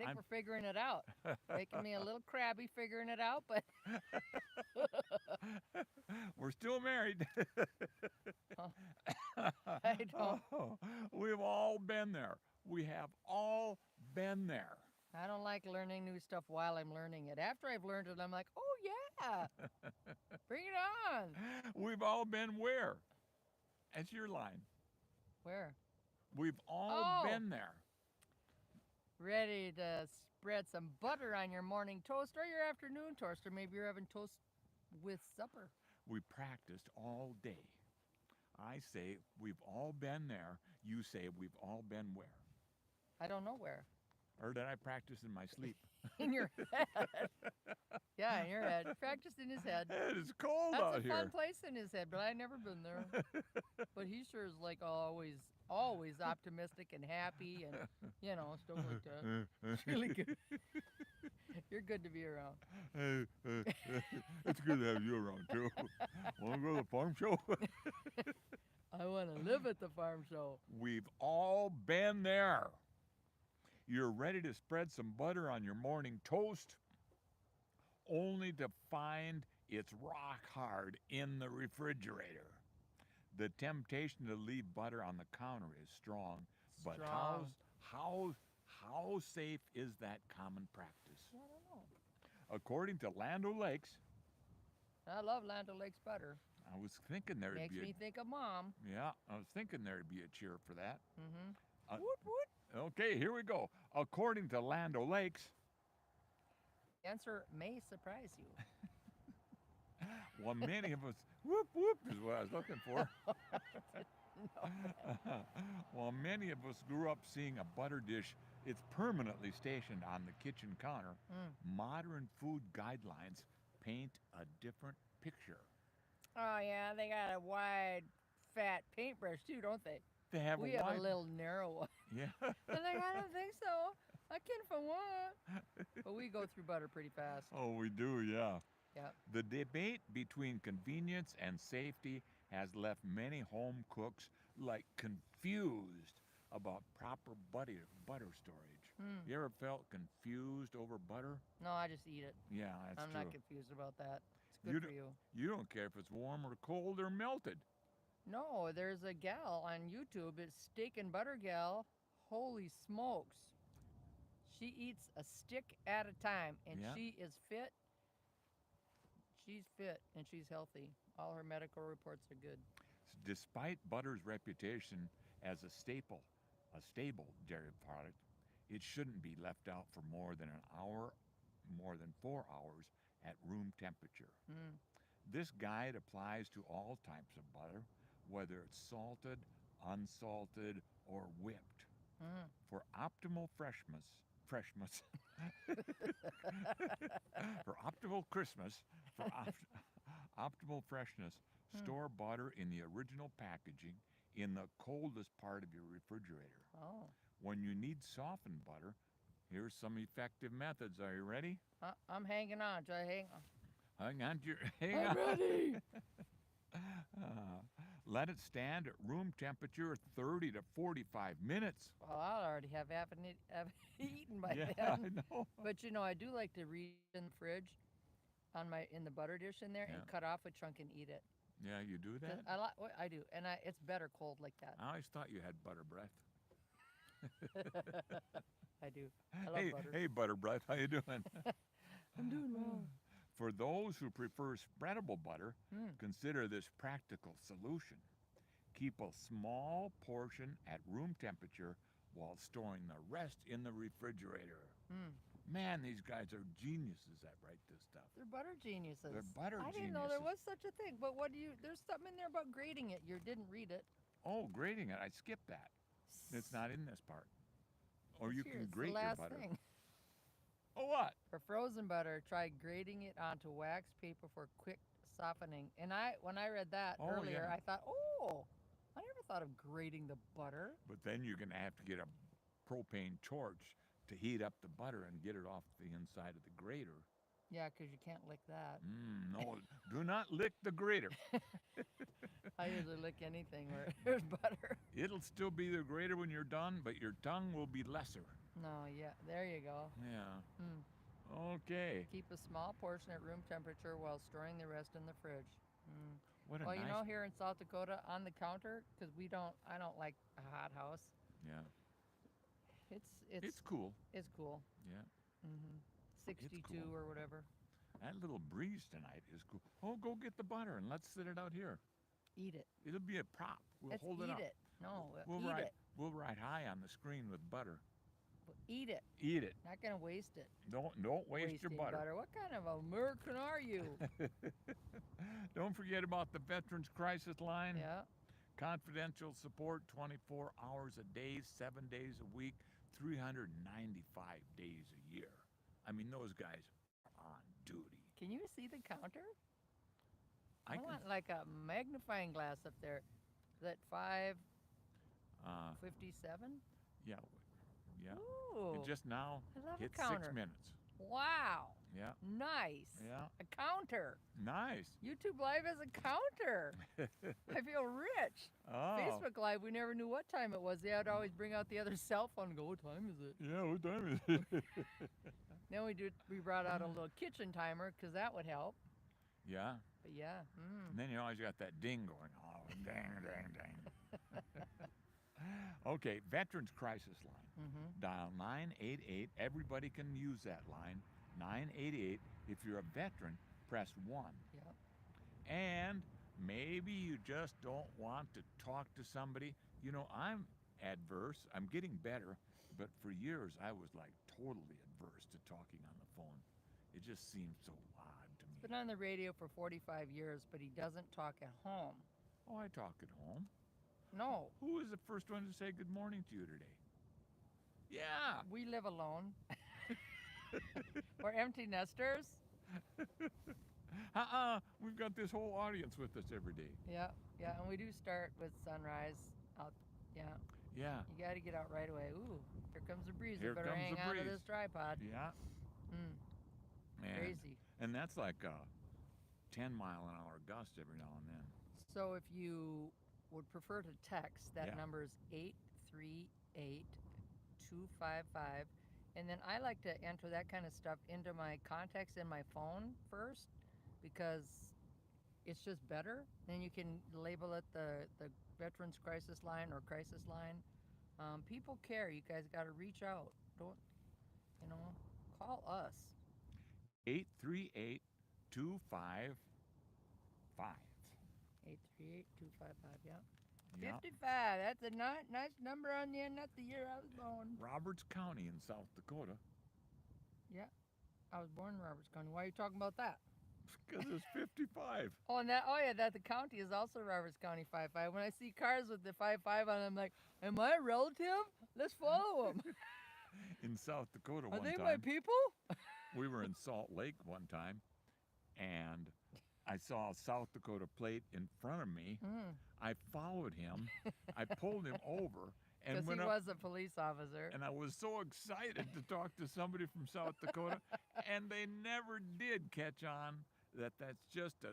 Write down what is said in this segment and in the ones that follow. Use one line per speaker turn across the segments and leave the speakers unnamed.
think
I'm
we're figuring it out. Making me a little crabby figuring it out, but
we're still married.
I don't.
Oh, we've all been there. We have all been there.
I don't like learning new stuff while I'm learning it. After I've learned it, I'm like, oh yeah, bring it on.
We've all been where? That's your line.
Where?
We've all
Oh,
been there.
ready to spread some butter on your morning toast or your afternoon toast, or maybe you're having toast with supper.
We practiced all day. I say we've all been there. You say we've all been where?
I don't know where.
Or did I practice in my sleep?
In your head. Yeah, in your head. Practiced in his head.
It is cold
That's a
out
fun
here.
place in his head, but I never been there. But he sure is like always optimistic and happy and stuff like that. It's really good. You're good to be around.
It's good to have you around too. Want to go to the farm show?
I want to live at the farm show.
We've all been there. You're ready to spread some butter on your morning toast, only to find it's rock hard in the refrigerator. The temptation to leave butter on the counter is strong, but
Strong.
how safe is that common practice?
I don't know.
According to Land O'Lakes,
I love Land O'Lakes butter.
I was thinking there'd
Makes
be a
me think of mom.
yeah, I was thinking there'd be a cheer for that.
Mm-hmm.
Uh,
Woot woot.
okay, here we go. According to Land O'Lakes,
The answer may surprise you.
well, many of us whoop whoop is what I was looking for. While many of us grew up seeing a butter dish, it's permanently stationed on the kitchen counter.
Mm.
Modern food guidelines paint a different picture.
Oh yeah, they got a wide, fat paintbrush too, don't they?
They have a
We have a
wide,
little narrow one.
yeah.
And like, I don't think so. I can if I want. But we go through butter pretty fast.
Oh, we do, yeah.
Yeah.
The debate between convenience and safety has left many home cooks like confused about proper butter storage.
Hmm.
You ever felt confused over butter?
No, I just eat it.
Yeah, that's
I'm not
true.
confused about that. It's good
You
for
don't,
you.
you don't care if it's warm or cold or melted.
No, there's a gal on YouTube. It's Steak and Butter Gal. Holy smokes. She eats a stick at a time and
Yeah.
she is fit. She's fit and she's healthy. All her medical reports are good.
Despite butter's reputation as a stable dairy product, it shouldn't be left out for more than 4 hours at room temperature.
Mm.
This guide applies to all types of butter, whether it's salted, unsalted, or whipped.
Mm.
For optimal freshness, for optimal Christmas, for optimal freshness,
Mm.
store butter in the original packaging in the coldest part of your refrigerator.
Oh.
When you need softened butter, here's some effective methods. Are you ready?
I'm hanging on. Just hang on.
Hang
I'm
on.
ready.
Let it stand at room temperature 30 to 45 minutes.
Well, I'll already have eaten by
Yeah,
then.
I know.
But I do like to reach in the fridge in the butter dish in there and
Yeah,
cut off a chunk and eat it.
yeah, you do
'Cause
that?
I do, and it's better cold like that.
I always thought you had butter breath.
I do. I love butter.
Hey, butter breath, how you doing?
I'm doing well.
For those who prefer spreadable butter,
Mm.
consider this practical solution. Keep a small portion at room temperature while storing the rest in the refrigerator.
Mm.
Man, these guys are geniuses that write this stuff.
They're butter
They're
geniuses.
butter
I didn't know there
geniuses.
was such a thing. But what do you? There's something in there about grating it. You didn't read it.
Oh, grating it. I skipped that. It's not in this part. Or
It's
you
here.
can
It's the
grate your
last
butter.
thing.
Oh, what?
For frozen butter, try grating it onto wax paper for quick softening. And when I read that
Oh,
earlier,
yeah.
I thought, oh, I never thought of grating the butter.
But then you're going to have to get a propane torch to heat up the butter and get it off the inside of the grater.
Yeah, 'cause you can't lick that.
No, do not lick the grater.
I usually lick anything where there's butter.
It'll still be the grater when you're done, but your tongue will be lesser.
No, yeah, there you go.
Yeah.
Mm.
Okay.
Keep a small portion at room temperature while storing the rest in the fridge. Mm.
What a
Well, you
nice.
know, here in South Dakota, on the counter, because I don't like a hot house.
Yeah.
It's
It's cool.
it's cool.
Yeah.
Mm-hmm.
It's
62
cool.
or whatever.
That little breeze tonight is cool. Oh, go get the butter and let's sit it out here.
Eat it.
It'll be a prop. We'll
Let's
hold it
eat
up.
it. No,
We'll
eat
write.
it.
We'll write high on the screen with butter.
Eat it.
Eat it.
Not gonna waste it.
Don't waste your
Wasting
butter.
What kind of American are you?
Don't forget about the Veterans Crisis Line.
Yeah.
Confidential support 24 hours a day, 7 days a week, 395 days a year. I mean, those guys are on duty.
Can you see the counter?
I can,
want like a magnifying glass up there. Is that 5:57?
yeah, yeah.
Ooh.
It just now
I love
hit
a counter.
6 minutes.
Wow.
Yeah,
Nice.
yeah.
A counter.
Nice.
YouTube Live has a counter. I feel rich.
Oh.
Facebook Live, we never knew what time it was. They would always bring out the other cell phone and go, what time is it?
Yeah, what time is it?
Then we brought out a little kitchen timer because that would help.
Yeah.
But yeah.
And then you always got that ding going. Oh, dang, dang, dang. Okay, Veterans Crisis Line.
Mm-hmm.
Dial 988. Everybody can use that line. 988. If you're a veteran, press 1.
Yep.
And maybe you just don't want to talk to somebody. You know, I'm adverse. I'm getting better. But for years, I was like totally adverse to talking on the phone. It just seemed so odd to me.
He's been on the radio for 45 years, but he doesn't talk at home.
Oh, I talk at home.
No.
Who was the first one to say good morning to you today? Yeah.
We live alone. We're empty nesters.
We've got this whole audience with us every day.
Yeah, yeah, and we do start with sunrise out. Yeah,
Yeah.
you got to get out right away. Ooh, here comes the breeze.
Here
You better
comes
hang
the
on to
breeze.
this tripod.
Yeah.
Mm,
And,
crazy.
and that's like a 10-mile-an-hour gust every now and then.
So if you would prefer to text, that
Yeah.
number is 838-255. And then I like to enter that kind of stuff into my contacts in my phone first because it's just better. Then you can label it the Veterans Crisis Line or Crisis Line. People care. You guys got to reach out. Don't, call us.
838-255.
838-255, yeah.
Yeah.
55, that's a nice number on the end. That's the year I was born.
Roberts County in South Dakota.
Yeah, I was born in Roberts County. Why are you talking about that?
Because it's 55.
Oh, that the county is also Roberts County 55. When I see cars with the 55 on them, I'm like, am I a relative? Let's follow them.
In South Dakota
Are
one
they
time.
my people?
We were in Salt Lake one time, and I saw a South Dakota plate in front of me.
Mm.
I followed him. I pulled him over and
Because he
went up.
was a police officer.
And I was so excited to talk to somebody from South Dakota, and they never did catch on that that's just a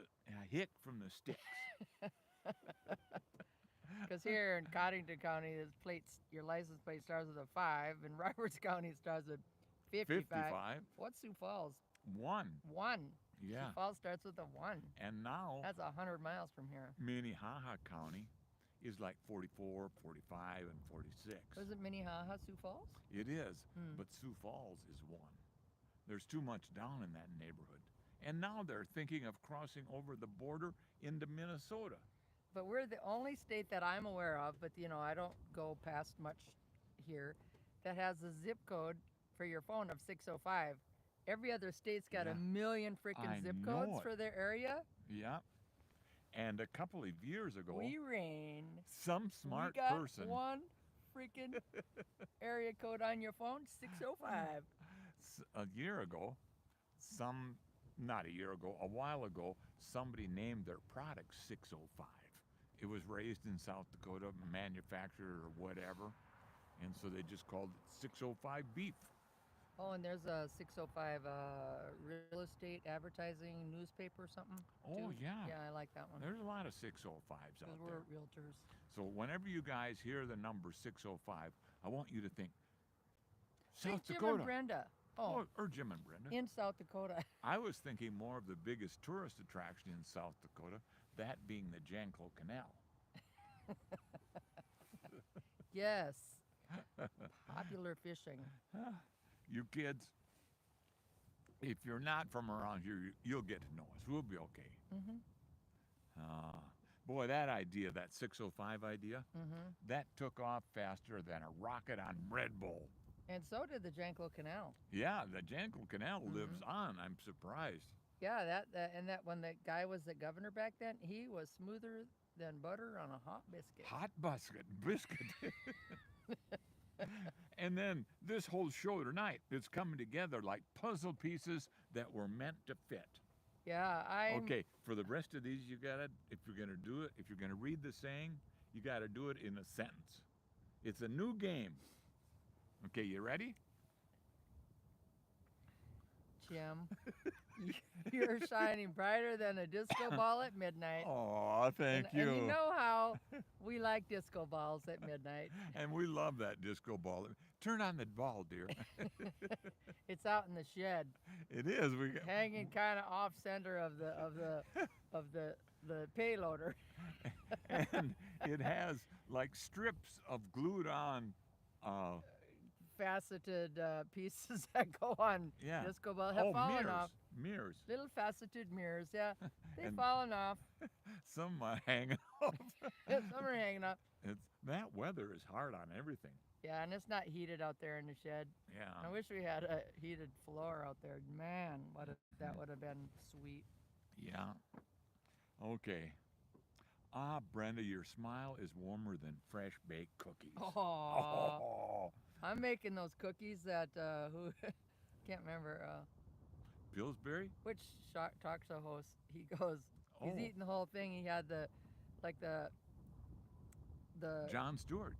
hick from the sticks.
Because here in Cottington County, your license plate starts with a 5. In Roberts County, it starts with 55.
55.
What's Sioux Falls?
1.
1.
Yeah.
Sioux Falls starts with a 1.
And now
That's 100 miles from here.
Minnehaha County is like 44, 45, and 46.
Was it Minnehaha, Sioux Falls?
It is,
Hmm.
but Sioux Falls is 1. There's too much down in that neighborhood. And now they're thinking of crossing over the border into Minnesota.
But we're the only state that I'm aware of, but I don't go past much here, that has a zip code for your phone of 605. Every other state's got
Yeah.
a million freaking
I
zip
know
codes
it.
for their area.
Yeah. And a couple of years ago,
We reign.
some smart
we got
person,
one freaking area code on your phone, 605.
a year ago, not a year ago, a while ago, somebody named their product 605. It was raised in South Dakota, manufactured or whatever, and so they just called it 605 beef.
Oh, and there's a 605 real estate advertising newspaper or something.
Oh,
too.
yeah.
Yeah, I like that one.
There's a lot of 605s out
Because
there.
we're realtors.
So whenever you guys hear the number 605, I want you to think South
Jim
Dakota.
and Brenda. Oh,
Or Jim and Brenda.
in South Dakota.
I was thinking more of the biggest tourist attraction in South Dakota, that being the Janko Canal.
Yes. Popular fishing.
You kids, if you're not from around here, you'll get to know us. We'll be okay.
Mm-hmm.
Boy, that idea, that 605 idea,
Mm-hmm.
that took off faster than a rocket on Red Bull.
And so did the Janko Canal.
Yeah, the Janko Canal lives
Mm-hmm.
on. I'm surprised.
Yeah, that when that guy was the governor back then, he was smoother than butter on a hot biscuit.
Hot biscuit. And then this whole show tonight is coming together like puzzle pieces that were meant to fit.
Yeah,
Okay, for the rest of these, you gotta, if you're gonna do it, if you're gonna read the saying, you gotta do it in a sentence. It's a new game. Okay, you ready?
Jim, you're shining brighter than a disco ball at midnight.
Oh, thank
And you know how we like disco balls at midnight.
And we love that disco ball. Turn on the ball, dear.
It's out in the shed,
It is. We got,
hanging kind of off center of the payloader.
and it has like strips of glued on.
Faceted pieces that go on
Yeah.
disco ball have fallen
mirrors.
off.
Mirrors.
Little faceted mirrors, yeah, they've
And-
fallen off.
Some hanging off.
Some are hanging up.
That weather is hard on everything.
Yeah, and it's not heated out there in the shed.
Yeah.
I wish we had a heated floor out there. Man, that would have been sweet.
Yeah. Okay. Ah, Brenda, your smile is warmer than fresh baked cookies.
Oh,
Oh.
I'm making those cookies that who can't remember
Pillsbury?
which talk show host. He goes, he's
Oh.
eating the whole thing. He had the
John Stewart.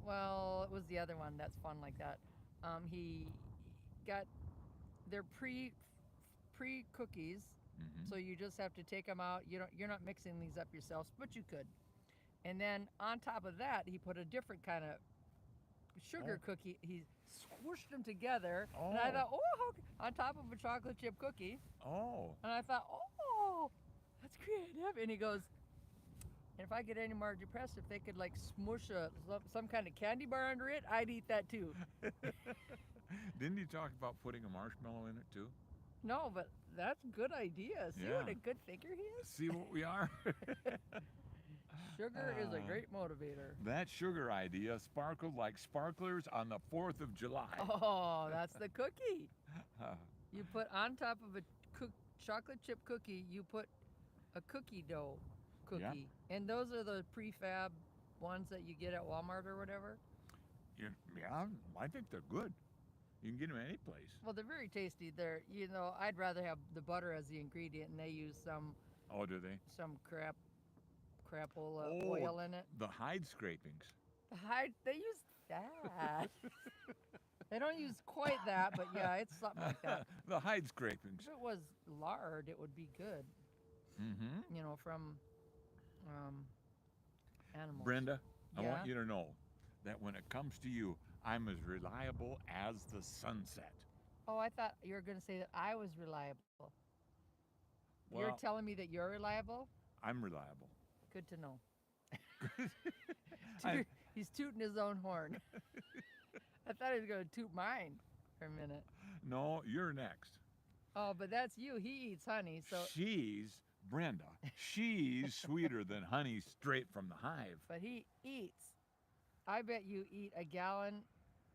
well, it was the other one that's fun like that. He got their pre cookies.
Mhm.
So you just have to take them out. You're not mixing these up yourselves, but you could. And then on top of that, he put a different kind of sugar cookie. He squished them together, and I
Oh.
thought, on top of a chocolate chip cookie.
Oh.
And I thought, oh, that's creative. And he goes, and if I get any more depressed, if they could like smush some kind of candy bar under it, I'd eat that too.
Didn't you talk about putting a marshmallow in it too?
No, but that's a good idea. See what
Yeah.
a good thinker he is?
See what we are?
Sugar is a
Ah.
great motivator.
That sugar idea sparkled like sparklers on the 4th of July.
Oh, that's the cookie.
Uh,
You put on top of a chocolate chip cookie, you put a cookie dough cookie. And those are the prefab ones that you get at Walmart or whatever.
yeah, I think they're good. You can get them any place.
Well, they're very tasty. I'd rather have the butter as the ingredient, and they use some
Oh, do they?
crapola
Oh.
oil in it.
The hide scrapings.
They use that. They don't use quite that, but yeah, it's something like that.
The hide scrapings.
If it was lard, it would be good.
Mm-hmm.
From animals.
Brenda, I
Yeah?
want you to know that when it comes to you, I'm as reliable as the sunset.
Oh, I thought you were going to say that I was reliable. You're
Well,
telling me that you're reliable?
I'm reliable.
Good to know.
I-
He's tooting his own horn. I thought he was going to toot mine for a minute.
No, you're next.
Oh, but that's you. He eats honey, so
She's Brenda. She's sweeter than honey straight from the hive.
but he eats. I bet you eat a gallon.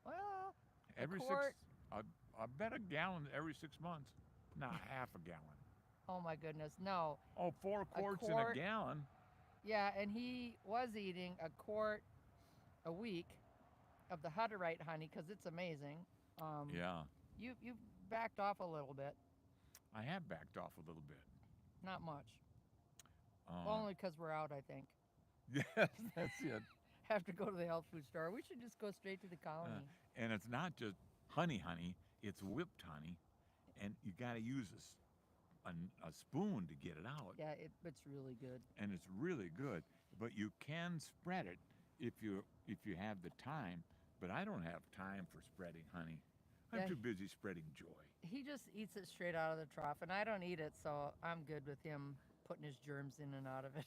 Well,
Every
quart.
I bet a gallon every 6 months. Not half a gallon.
oh my goodness, no.
Oh, 4 quarts in
quart.
a gallon.
Yeah, and he was eating a quart a week of the Hutterite honey because it's amazing.
Yeah,
You backed off a little bit,
I have backed off a little bit.
not much.
Uh,
Only because we're out, I think.
Yes, that's it.
Have to go to the health food store. We should just go straight to the colony.
And it's not just honey, it's whipped honey, and you got to use a spoon to get it out.
Yeah, it's really good.
And it's really good. But you can spread it if you have the time. But I don't have time for spreading honey. I'm
Yeah,
too busy spreading joy.
he just eats it straight out of the trough, and I don't eat it, so I'm good with him putting his germs in and out of it.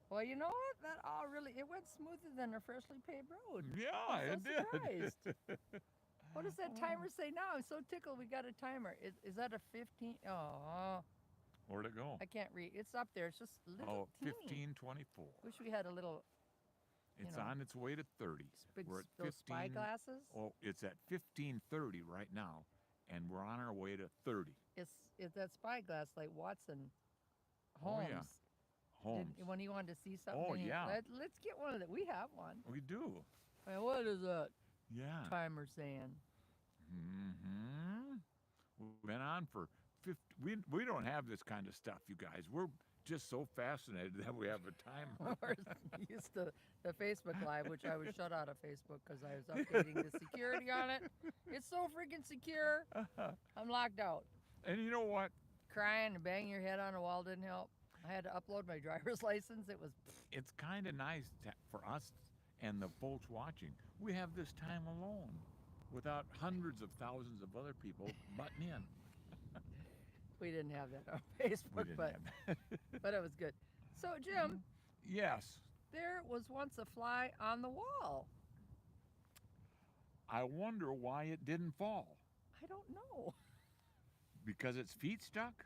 Well, you know what? That all really it went smoother than a freshly paved road.
Yeah,
I'm so
it
surprised.
did.
What does that
Oh,
timer say now? I'm so tickled. We got a timer. Is that a 15? Oh,
where'd it go?
I can't read. It's up there. It's just little
Oh,
teeny.
15:24.
Wish we had a little, you
It's
know,
on its way to 30.
big
We're at
those spy
15.
glasses.
Oh, it's at 15:30 right now, and we're on our way to 30.
It's that spyglass like Watson
Oh yeah,
Holmes
Holmes.
did when he wanted to see something.
Oh yeah,
Let's get one of that. We have one.
we do.
And what is that
Yeah.
timer saying?
Mm-hmm. We've been on for 50. We don't have this kind of stuff, you guys. We're just so fascinated that we have a timer.
We're used to the Facebook Live, which I was shut out of Facebook because I was updating the security on it. It's so freaking secure. I'm locked out.
And you know what?
Crying and banging your head on a wall didn't help. I had to upload my driver's license. It was
It's kind of nice for us and the folks watching. We have this time alone without hundreds of thousands of other people butting in.
we didn't have that on
We
Facebook,
didn't
but
have
but it was good. So Jim,
Yes,
there was once a fly on the wall.
I wonder why it didn't fall.
I don't know.
Because its feet stuck?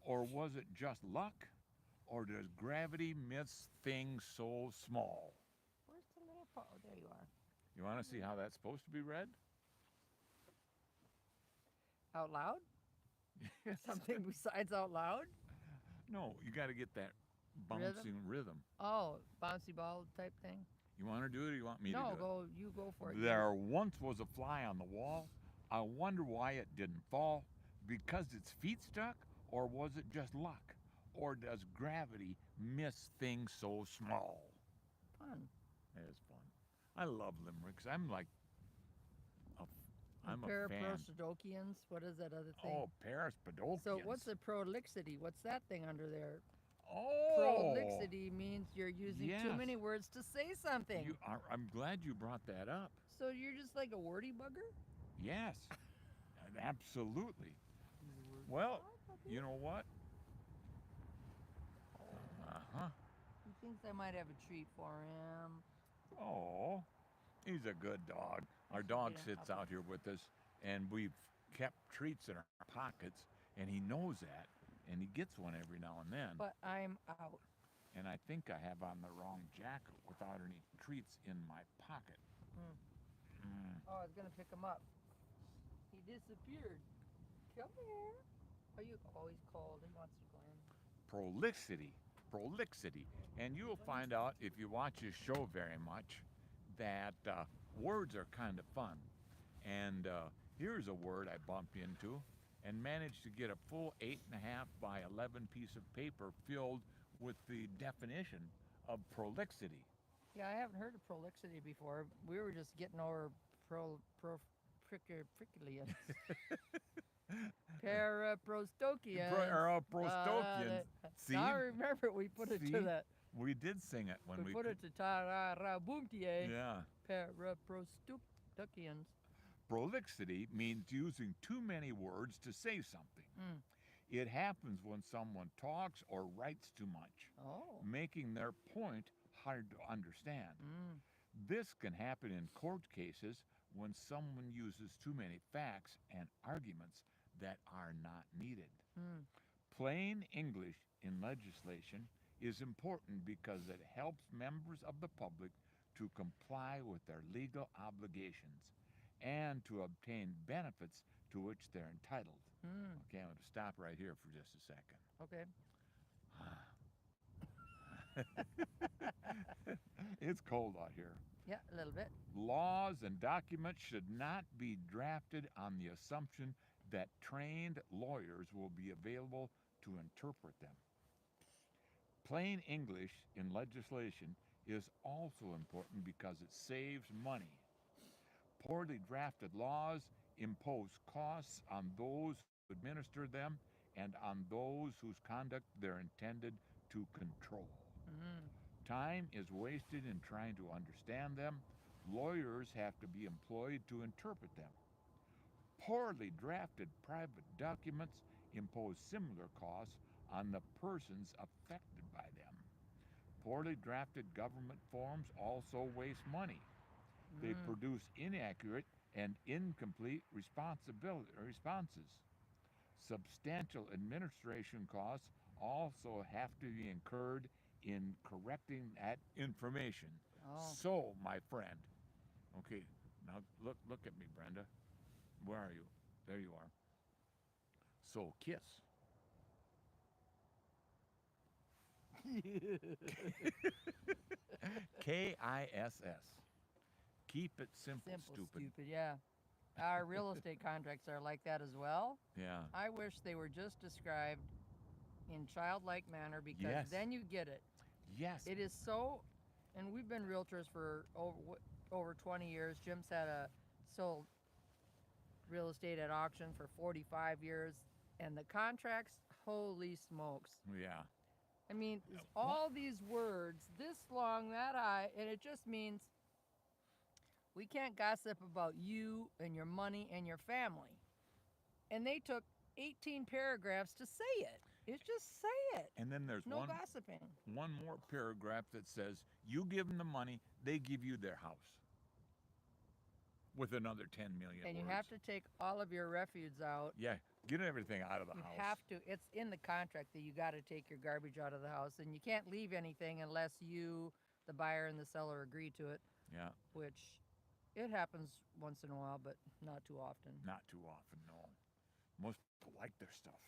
Or was it just luck? Or does gravity miss things so small?
Where's the little part? Oh, there you are.
You want to see how that's supposed to be read?
Out loud? Something besides out loud?
No, you got to get that bouncing rhythm.
Oh, bouncy ball type thing?
You want to do it or you want me to
No,
do it?
go. You go for it.
There once was a fly on the wall. I wonder why it didn't fall. Because its feet stuck? Or was it just luck? Or does gravity miss things so small?
Fun.
It is fun. I love limericks. I'm like, I'm a fan.
Paraprosdokians. What is that other thing?
Oh, Paris-Podolkians.
So what's the prolixity? What's that thing under there?
Oh,
Prolixity means you're using too
yes.
many words to say something.
I'm glad you brought that up.
So you're just like a wordy bugger?
Yes, absolutely. Well, you know what? Uh-huh.
He thinks I might have a treat for him.
Oh, he's a good dog. Our dog
Yeah,
sits out here with us, and we've kept treats in our pockets, and he knows that, and he gets one every now and then.
But I'm out.
And I think I have on the wrong jacket without any treats in my pocket.
Oh, I was gonna pick him up. He disappeared. Come here. Are you always cold? He wants to go in.
Prolixity. And you'll find out if you watch his show very much that words are kind of fun. And here's a word I bumped into and managed to get a full 8.5 by 11 piece of paper filled with the definition of prolixity.
Yeah, I haven't heard of prolixity before. We were just getting over pricklians. Paraprostokians.
Prostokians. See?
Now I remember we put it
See?
to that.
We did sing it when
We put it to tararabumtie.
Yeah.
Paraprostokians.
Prolixity means using too many words to say something.
Mm.
It happens when someone talks or writes too much,
Oh.
making their point hard to understand.
Mm.
This can happen in court cases when someone uses too many facts and arguments that are not needed.
Mm.
Plain English in legislation is important because it helps members of the public to comply with their legal obligations and to obtain benefits to which they're entitled.
Mm.
Okay, I'm going to stop right here for just a second.
Okay.
It's cold out here.
Yeah, a little bit.
Laws and documents should not be drafted on the assumption that trained lawyers will be available to interpret them. Plain English in legislation is also important because it saves money. Poorly drafted laws impose costs on those who administer them and on those whose conduct they're intended to control.
Mm.
Time is wasted in trying to understand them, Lawyers have to be employed to interpret them. Poorly drafted private documents impose similar costs on the persons affected by them. Poorly drafted government forms also waste money. They
Mm.
produce inaccurate and incomplete responses. Substantial administration costs also have to be incurred in correcting that information.
Oh.
So, my friend, okay, now look at me, Brenda. Where are you? There you are. So, KISS. KISS. Keep it simple,
Simple,
stupid.
stupid. Yeah. Our real estate contracts are like that as well.
Yeah.
I wish they were just described in childlike manner because
Yes.
then you get it.
Yes.
It is so, and we've been realtors for over 20 years. Jim's had sold real estate at auction for 45 years, and the contracts, holy smokes.
Yeah.
I mean, all these words, this long, that high, and it just means we can't gossip about you and your money and your family. And they took 18 paragraphs to say it. It's just say it.
And then there's
No gossiping.
one more paragraph that says, you give them the money, they give you their house. With another 10 million
And
words.
you have to take all of your refuse out.
Yeah, get everything out of the
You
house.
have to. It's in the contract that you got to take your garbage out of the house, and you can't leave anything unless you, the buyer and the seller, agree to it.
Yeah.
Which, it happens once in a while, but not too often.
Not too often, no. Most people like their stuff.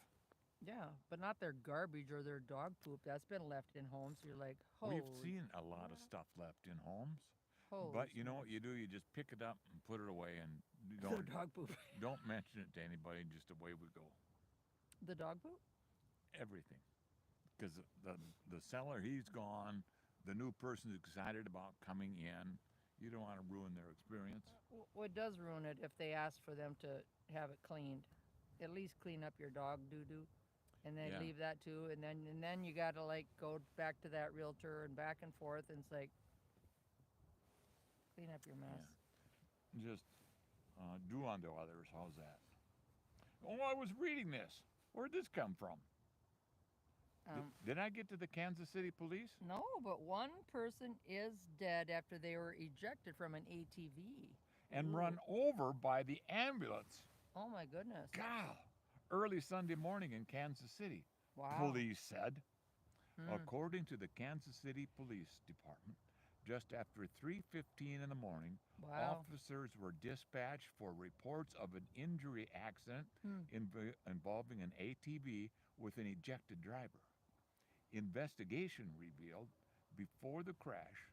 Yeah, but not their garbage or their dog poop that's been left in homes. You're like, holy.
We've seen a lot of stuff left in homes.
Holy
But you know what
smokes.
you do? You just pick it up and put it away, and
Their dog poop.
don't mention it to anybody. Just away we go.
The dog poop?
Everything, because the seller, he's gone. The new person's excited about coming in. You don't want to ruin their experience.
Well, it does ruin it if they ask for them to have it cleaned. At least clean up your dog doo-doo, and then
Yeah.
leave that too. And then you gotta like go back to that realtor and back and forth. And it's like, clean up your mess.
Just do unto others. How's that? Oh, I was reading this. Where'd this come from? Did I get to the Kansas City police?
No, but one person is dead after they were ejected from an ATV.
And
Ooh.
run over by the ambulance.
Oh my goodness.
God. Early Sunday morning in Kansas City.
Wow.
Police said.
Hmm.
According to the Kansas City Police Department, just after 3:15 in the morning,
Wow.
officers were dispatched for reports of an injury accident involving an ATV with an ejected driver. Investigation revealed before the crash,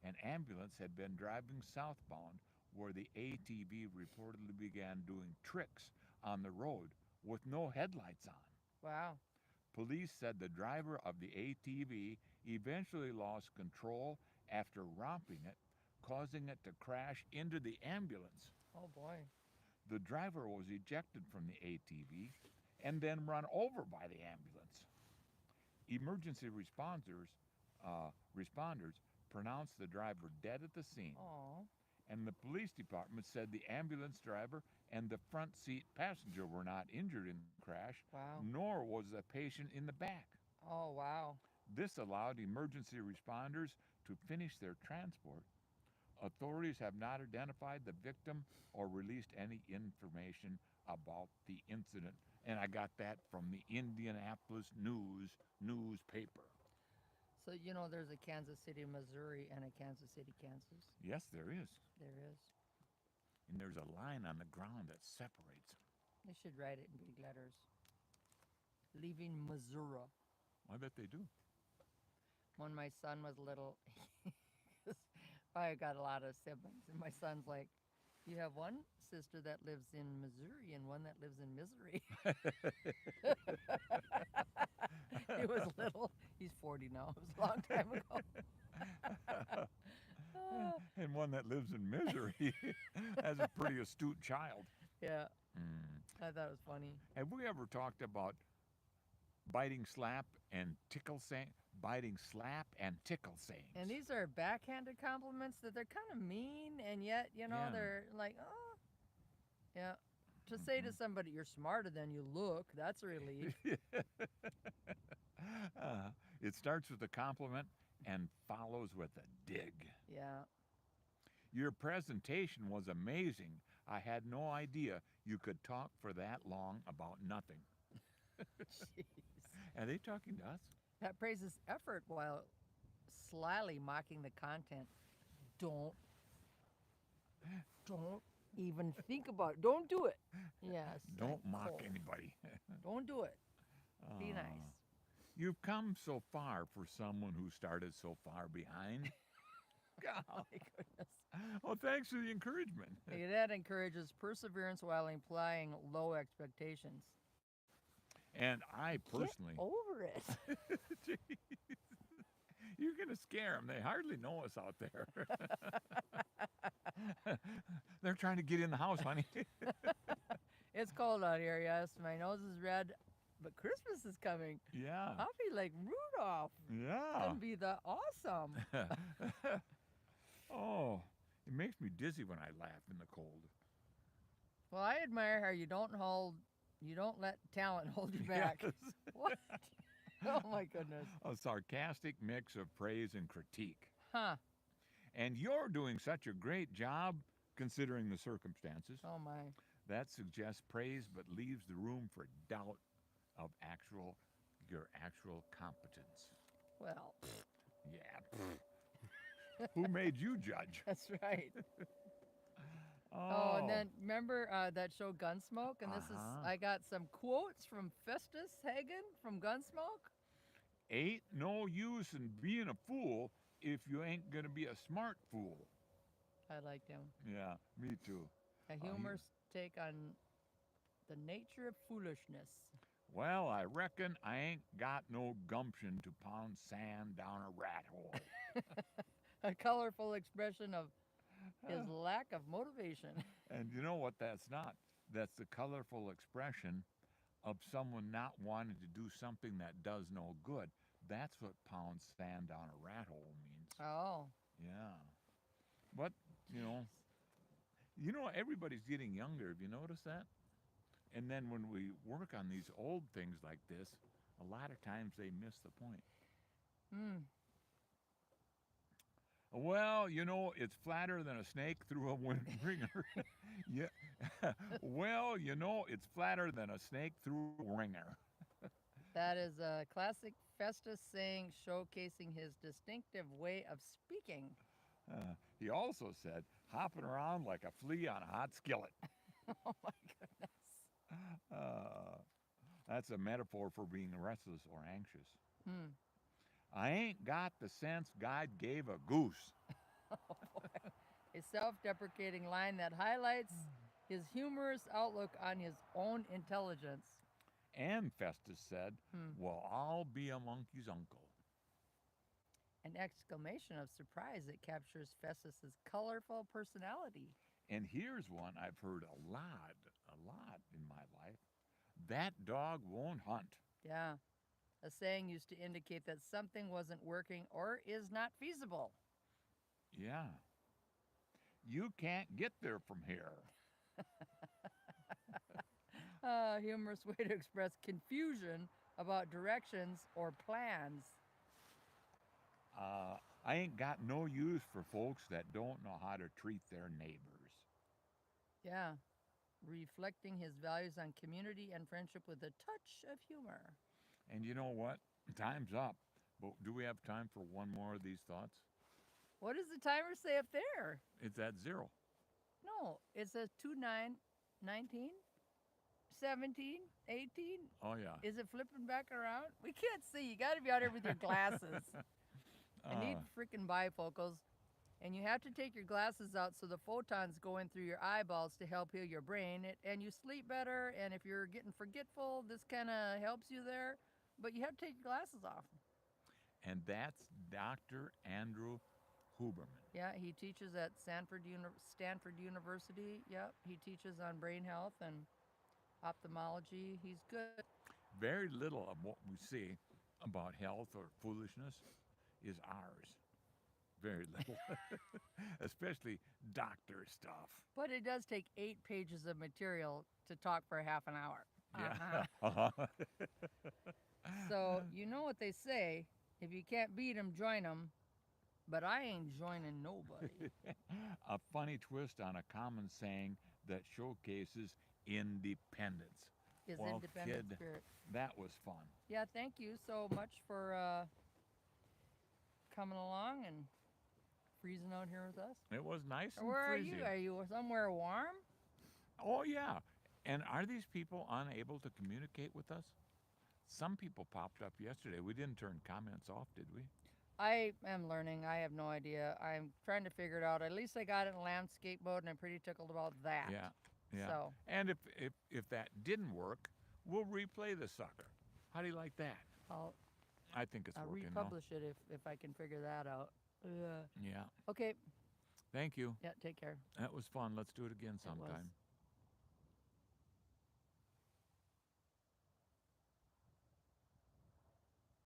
an ambulance had been driving southbound where the ATV reportedly began doing tricks on the road with no headlights on.
Wow.
Police said the driver of the ATV eventually lost control after romping it, causing it to crash into the ambulance.
Oh boy.
The driver was ejected from the ATV and then run over by the ambulance. Emergency responders pronounced the driver dead at the scene,
Oh.
and the police department said the ambulance driver and the front seat passenger were not injured in the crash,
Wow.
nor was the patient in the back.
Oh wow.
This allowed emergency responders to finish their transport. Authorities have not identified the victim or released any information about the incident. And I got that from the Indianapolis newspaper.
So you know there's a Kansas City, Missouri and a Kansas City, Kansas.
Yes, there is.
There is.
And there's a line on the ground that separates them.
They should write it in big letters. Leaving Missouri.
I bet they do.
When my son was little, I got a lot of siblings, and my son's like, you have one sister that lives in Missouri and one that lives in misery. He was little. He's 40 now. It was a long time ago.
And one that lives in misery. That's a pretty astute child.
Yeah,
Mm.
I thought it was funny.
Have we ever talked about biting slap and biting slap and tickle sayings.
And these are backhanded compliments that they're kind of mean, and yet,
Yeah.
they're like, oh, yeah. To say to
Mhm.
somebody, you're smarter than you look, that's a relief.
It starts with a compliment and follows with a dig.
Yeah.
Your presentation was amazing. I had no idea you could talk for that long about nothing.
Jeez.
Are they talking to us?
That praises effort while slyly mocking the content. Don't, don't even think about it. Don't do it. Yes.
Don't
I'm
mock
cold.
anybody.
Don't do it. Be
Ah,
nice.
You've come so far for someone who started so far behind.
Oh my goodness.
Well, thanks for the encouragement.
Hey, that encourages perseverance while implying low expectations.
And I personally,
Get over it.
Jeez, you're going to scare them. They hardly know us out there. They're trying to get in the house, honey.
It's cold out here, yes. My nose is red, but Christmas is coming.
Yeah.
I'll be like Rudolph.
Yeah.
And be the awesome.
Oh, it makes me dizzy when I laugh in the cold.
Well, I admire how you don't let talent hold you back.
Yes.
What? Oh my goodness.
A sarcastic mix of praise and critique.
Huh.
And you're doing such a great job considering the circumstances.
Oh my.
That suggests praise but leaves the room for doubt of your actual competence.
Well,
Yeah. Who made you judge?
that's right. Oh, and then remember that show Gunsmoke? And this is,
Uh-huh.
I got some quotes from Festus Hagen from Gunsmoke.
Ain't no use in being a fool if you ain't gonna be a smart fool.
I liked him.
Yeah, me too.
A humorous take on the nature of foolishness.
Well, I reckon I ain't got no gumption to pound sand down a rat hole.
A colorful expression of his lack of motivation.
And you know what that's not? That's the colorful expression of someone not wanting to do something that does no good. That's what pound sand down a rat hole means.
Oh.
Yeah. But, everybody's getting younger. Have you noticed that? And then when we work on these old things like this, a lot of times they miss the point.
Hmm.
Well, it's flatter than a snake through a ringer. Yeah. Well, it's flatter than a snake through a ringer.
That is a classic Festus saying showcasing his distinctive way of speaking.
He also said, hopping around like a flea on a hot skillet.
Oh my goodness.
That's a metaphor for being restless or anxious.
Hmm.
I ain't got the sense God gave a goose.
Oh boy. A self-deprecating line that highlights his humorous outlook on his own intelligence.
And Festus said,
Hmm.
well, I'll be a monkey's uncle.
An exclamation of surprise that captures Festus's colorful personality.
And here's one I've heard a lot in my life. That dog won't hunt.
Yeah. A saying used to indicate that something wasn't working or is not feasible.
Yeah. You can't get there from here.
A humorous way to express confusion about directions or plans.
I ain't got no use for folks that don't know how to treat their neighbors.
Yeah. Reflecting his values on community and friendship with a touch of humor.
And you know what? Time's up. But do we have time for one more of these thoughts?
What does the timer say up there?
It's at 0.
No, it says 2, 9, 19, 17, 18.
Oh, yeah.
Is it flipping back around? We can't see. You got to be out here with your glasses. I need freaking bifocals. And you have to take your glasses out so the photons go in through your eyeballs to help heal your brain. And you sleep better. And if you're getting forgetful, this kind of helps you there. But you have to take your glasses off.
And that's Dr. Andrew Huberman.
Yeah, he teaches at Stanford University. Yep, he teaches on brain health and ophthalmology. He's good.
Very little of what we see about health or foolishness is ours. Very little, especially doctor stuff.
But it does take 8 pages of material to talk for half an hour.
Yeah.
So you know what they say: if you can't beat 'em, join 'em. But I ain't joining nobody.
A funny twist on a common saying that showcases independence.
Is
Well,
independent
kid,
spirit.
that was fun.
Yeah, thank you so much for coming along and freezing out here with us.
It was nice and
Where are
freezing.
you? Are you somewhere warm?
Oh, yeah. And are these people unable to communicate with us? Some people popped up yesterday. We didn't turn comments off, did we?
I am learning. I have no idea. I'm trying to figure it out. At least I got it in landscape mode, and I'm pretty tickled about that.
Yeah. Yeah.
So
And if that didn't work, we'll replay the sucker. How do you like that?
I'll
I think it's working now.
republish it if I can figure that out.
Yeah.
Okay.
Thank you.
Yeah. Take care.
That was fun. Let's do it again
was.
sometime.